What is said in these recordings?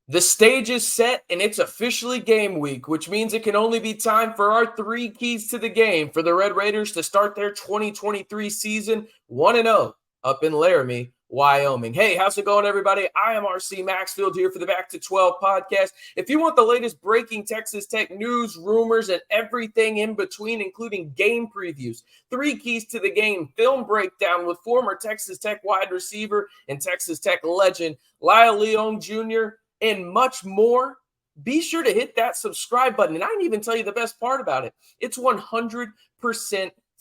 The stage is set and it's officially game week, which means it can only be time for our three keys to the game for the Red Raiders to start their 2023 season 1-0 up in Laramie, Wyoming. Hey, how's it going, everybody? I am RC Maxfield here for the Back to 12 podcast. If you want the latest breaking Texas Tech news, rumors, and everything in between, including game previews, three keys to the game, film breakdown with former Texas Tech wide receiver and Texas Tech legend Lyle Leon Jr., and much more, be sure to hit that subscribe button. And I didn't even tell you the best part about it. It's 100%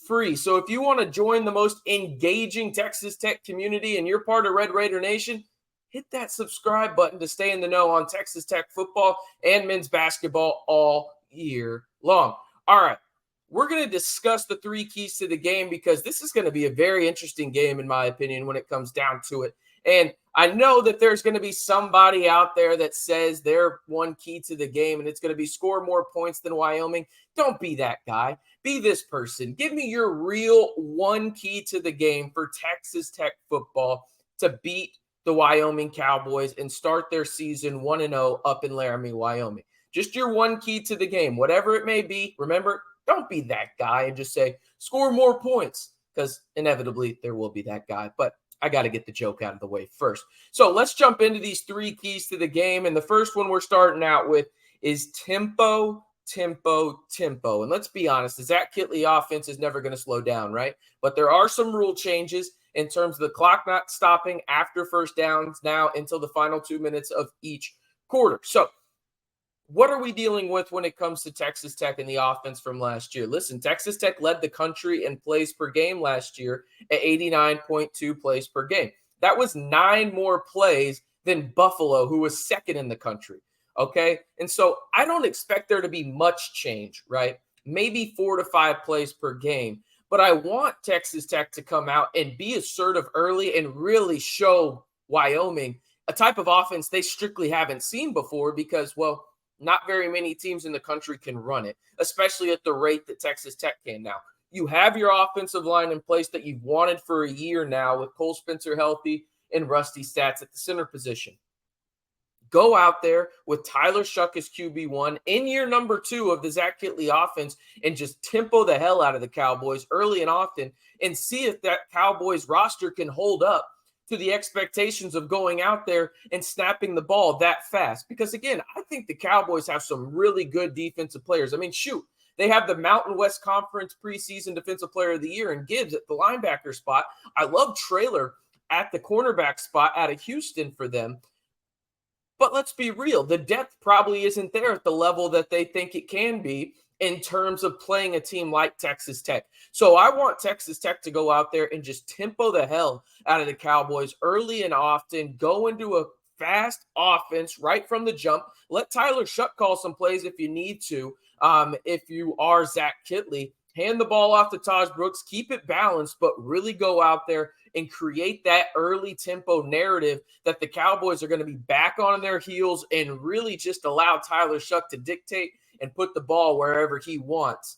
free. So if you want to join the most engaging Texas Tech community and you're part of Red Raider Nation, hit that subscribe button to stay in the know on Texas Tech football and men's basketball all year long. All right, we're going to discuss the three keys to the game because this is going to be a very interesting game, in my opinion, when it comes down to it. And I know that there's going to be somebody out there that says their one key to the game and it's going to be score more points than Wyoming. Don't be that guy. Be this person. Give me your real one key to the game for Texas Tech football to beat the Wyoming Cowboys and start their season 1-0 up in Laramie, Wyoming. Just your one key to the game, whatever it may be. Remember, don't be that guy and just say score more points, because inevitably there will be that guy. But I got to get the joke out of the way first. So let's jump into these three keys to the game. And the first one we're starting out with is tempo. And let's be honest, the Zach Kittley offense is never going to slow down, right? But there are some rule changes in terms of the clock not stopping after first downs now until the final 2 minutes of each quarter. So what are we dealing with when it comes to Texas Tech and the offense from last year? Listen, Texas Tech led the country in plays per game last year at 89.2 plays per game. That was 9 more plays than Buffalo, who was second in the country, okay? And so I don't expect there to be much change, right? Maybe 4 to 5 plays per game. But I want Texas Tech to come out and be assertive early and really show Wyoming a type of offense they strictly haven't seen before because, well, not very many teams in the country can run it, especially at the rate that Texas Tech can now. You have your offensive line in place that you've wanted for a year now with Cole Spencer healthy and Rusty Stats at the center position. Go out there with Tyler Shuck as QB1 in year number 2 of the Zach Kittley offense and just tempo the hell out of the Cowboys early and often and see if that Cowboys roster can hold up to the expectations of going out there and snapping the ball that fast. Because, again, I think the Cowboys have some really good defensive players. I mean, shoot, they have the Mountain West Conference preseason Defensive Player of the Year in Gibbs at the linebacker spot. I love Traylor at the cornerback spot out of Houston for them. But let's be real. The depth probably isn't there at the level that they think it can be in terms of playing a team like Texas Tech. So I want Texas Tech to go out there and just tempo the hell out of the Cowboys early and often, go into a fast offense right from the jump. Let Tyler Shuck call some plays if you need to. If you are Zach Kittley, hand the ball off to Taj Brooks, keep it balanced, but really go out there and create that early tempo narrative that the Cowboys are going to be back on their heels and really just allow Tyler Shuck to dictate and put the ball wherever he wants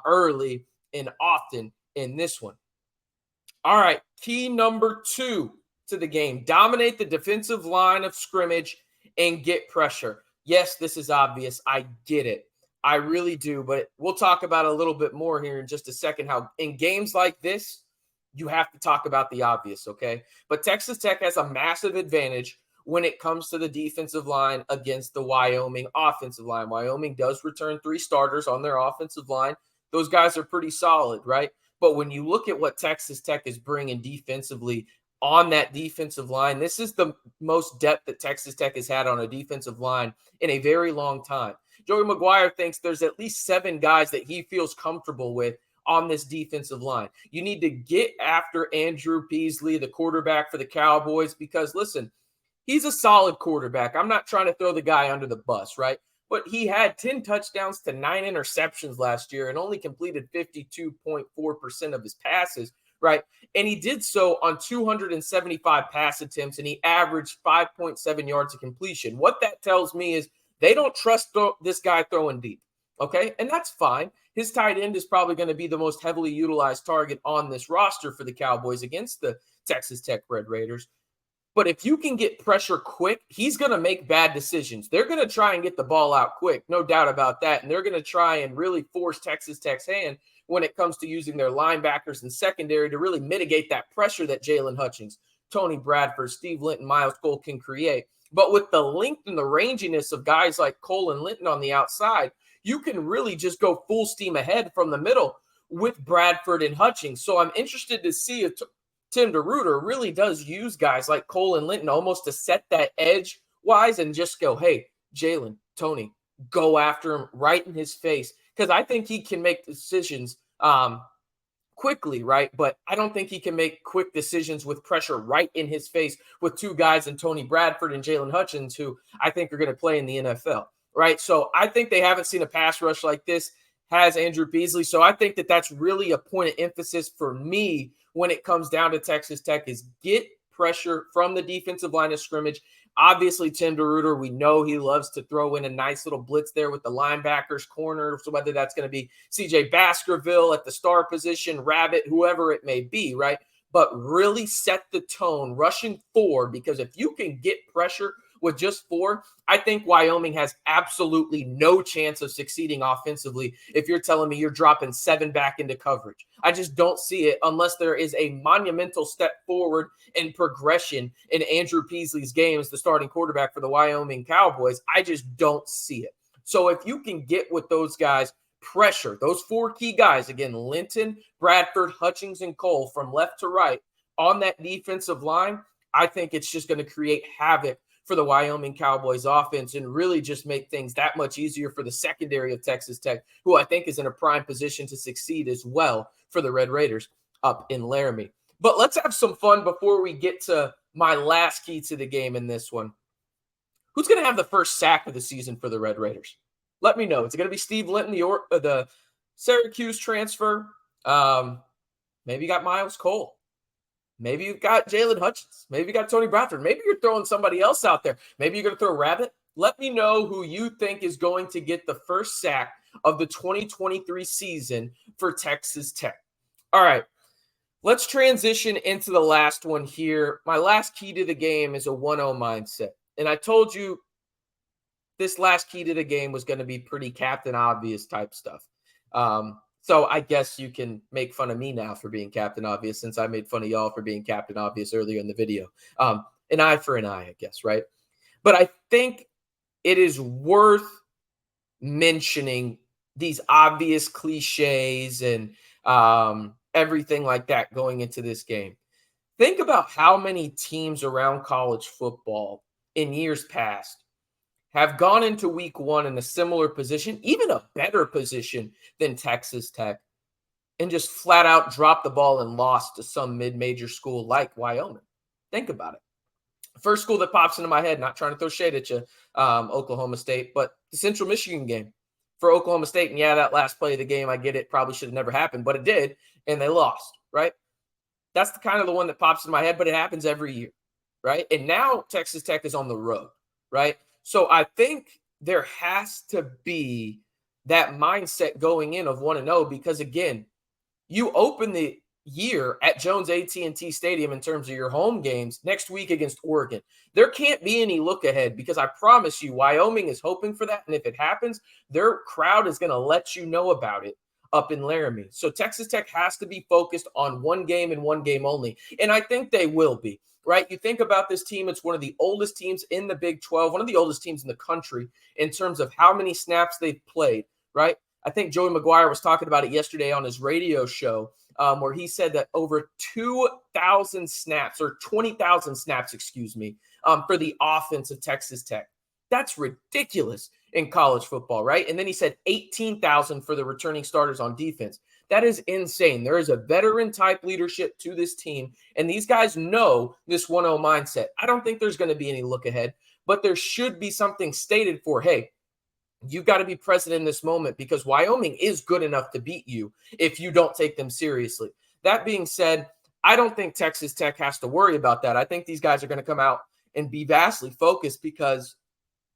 early and often in this one. All right, key number 2 to the game. Dominate the defensive line of scrimmage and get pressure. Yes, this is obvious. I get it. I really do, but we'll talk about it a little bit more here in just a second, how in games like this, you have to talk about the obvious, okay? But Texas Tech has a massive advantage when it comes to the defensive line against the Wyoming offensive line. Wyoming does return 3 starters on their offensive line. Those guys are pretty solid, right? But when you look at what Texas Tech is bringing defensively on that defensive line, this is the most depth that Texas Tech has had on a defensive line in a very long time. Joey McGuire thinks there's at least 7 guys that he feels comfortable with on this defensive line. You need to get after Andrew Peasley, the quarterback for the Cowboys, because, listen, he's a solid quarterback. I'm not trying to throw the guy under the bus, right? But he had 10 touchdowns to 9 interceptions last year and only completed 52.4% of his passes, right? And he did so on 275 pass attempts, and he averaged 5.7 yards of completion. What that tells me is they don't trust this guy throwing deep, okay? And that's fine. His tight end is probably going to be the most heavily utilized target on this roster for the Cowboys against the Texas Tech Red Raiders. But if you can get pressure quick, he's going to make bad decisions. They're going to try and get the ball out quick, no doubt about that. And they're going to try and really force Texas Tech's hand when it comes to using their linebackers and secondary to really mitigate that pressure that Jalen Hutchings, Tony Bradford, Steve Linton, Miles Cole can create. But with the length and the ranginess of guys like Cole and Linton on the outside, you can really just go full steam ahead from the middle with Bradford and Hutchings. So I'm interested to see if Tim DeRuyter really does use guys like Cole and Linton almost to set that edge wise and just go, hey, Jalen, Tony, go after him right in his face. Because I think he can make decisions quickly, right? But I don't think he can make quick decisions with pressure right in his face with two guys in Tony Bradford and Jalen Hutchings, who I think are going to play in the NFL, right? So I think they haven't seen a pass rush like this, has Andrew Beasley. So I think that that's really a point of emphasis for me when it comes down to Texas Tech is get pressure from the defensive line of scrimmage. Obviously, Tim DeRuyter, we know he loves to throw in a nice little blitz there with the linebackers corner. So whether that's going to be CJ Baskerville at the star position, Rabbit, whoever it may be, right? But really set the tone, rushing four, because if you can get pressure with just four, I think Wyoming has absolutely no chance of succeeding offensively if you're telling me you're dropping 7 back into coverage. I just don't see it unless there is a monumental step forward in progression in Andrew Beasley's game as the starting quarterback for the Wyoming Cowboys. I just don't see it. So if you can get with those guys, pressure, those 4 key guys, again, Linton, Bradford, Hutchings, and Cole from left to right on that defensive line, I think it's just going to create havoc for the Wyoming Cowboys offense and really just make things that much easier for the secondary of Texas Tech, who I think is in a prime position to succeed as well for the Red Raiders up in Laramie. But let's have some fun before we get to my last key to the game in this one. Who's going to have the first sack of the season for the Red Raiders? Let me know. Is it going to be Steve Linton, the Syracuse transfer? Maybe you got Miles Cole. Maybe you've got Jalen Hutchings. Maybe you got Tony Bradford. Maybe you're throwing somebody else out there. Maybe you're going to throw Rabbit. Let me know who you think is going to get the first sack of the 2023 season for Texas Tech. All right, let's transition into the last one here. My last key to the game is a 1-0 mindset. And I told you this last key to the game was going to be pretty Captain Obvious type stuff. So I guess you can make fun of me now for being Captain Obvious since I made fun of y'all for being Captain Obvious earlier in the video. An eye for an eye, I guess, right? But I think it is worth mentioning these obvious cliches and everything like that going into this game. Think about how many teams around college football in years past have gone into week one in a similar position, even a better position than Texas Tech, and just flat out dropped the ball and lost to some mid-major school like Wyoming. Think about it. First school that pops into my head, not trying to throw shade at you, Oklahoma State, but the Central Michigan game for Oklahoma State. And yeah, that last play of the game, I get it, probably should have never happened, but it did, and they lost, right? That's the kind of the one that pops in my head, but it happens every year, right? And now Texas Tech is on the road, right? So I think there has to be that mindset going in of 1-0 because, again, you open the year at Jones AT&T Stadium in terms of your home games next week against Oregon. There can't be any look ahead because I promise you Wyoming is hoping for that. And if it happens, their crowd is going to let you know about it up in Laramie. So Texas Tech has to be focused on one game and one game only. And I think they will be. Right? You think about this team, it's one of the oldest teams in the Big 12, one of the oldest teams in the country in terms of how many snaps they've played, right? I think Joey McGuire was talking about it yesterday on his radio show where he said that over 2,000 snaps or 20,000 snaps, for the offense of Texas Tech. That's ridiculous in college football, right? And then he said 18,000 for the returning starters on defense. That is insane. There is a veteran-type leadership to this team, and these guys know this 1-0 mindset. I don't think there's going to be any look ahead, but there should be something stated for, hey, you've got to be present in this moment because Wyoming is good enough to beat you if you don't take them seriously. That being said, I don't think Texas Tech has to worry about that. I think these guys are going to come out and be vastly focused because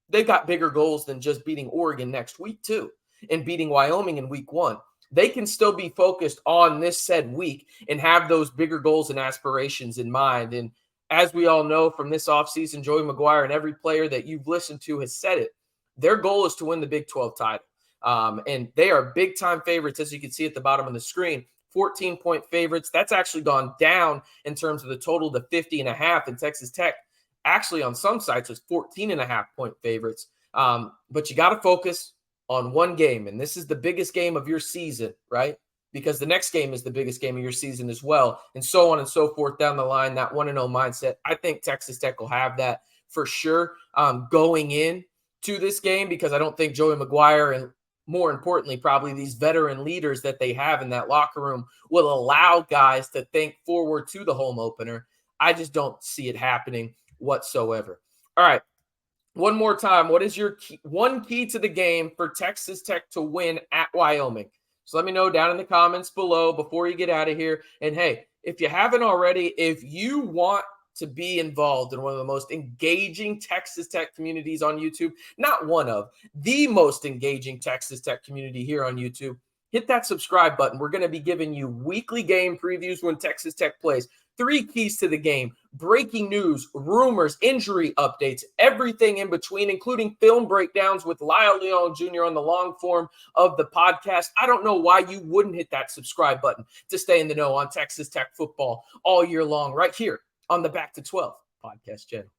they've got bigger goals than just beating Oregon next week, too, and beating Wyoming in week one. They can still be focused on this said week and have those bigger goals and aspirations in mind. And as we all know from this offseason, Joey McGuire and every player that you've listened to has said it. Their goal is to win the Big 12 title. And they are big-time favorites, as you can see at the bottom of the screen. 14-point favorites. That's actually gone down in terms of the total to 50.5. And Texas Tech, actually on some sites, was 14.5-point favorites. But you got to focus on one game, and this is the biggest game of your season, right? Because the next game is the biggest game of your season as well, and so on and so forth down the line. That 1-0 mindset, I think Texas Tech will have that for sure going in to this game, because I don't think Joey McGuire and, more importantly, probably these veteran leaders that they have in that locker room will allow guys to think forward to the home opener. I just don't see it happening whatsoever. All right. One more time, what is your one key to the game for Texas Tech to win at Wyoming? So let me know down in the comments below before you get out of here. And hey, if you haven't already, if you want to be involved in one of the most engaging Texas Tech communities on YouTube, not one of, the most engaging Texas Tech community here on YouTube, hit that subscribe button. We're going to be giving you weekly game previews when Texas Tech plays. 3 keys to the game, breaking news, rumors, injury updates, everything in between, including film breakdowns with Lyle Leon Jr. on the long form of the podcast. I don't know why you wouldn't hit that subscribe button to stay in the know on Texas Tech football all year long right here on the Back to 12 podcast channel.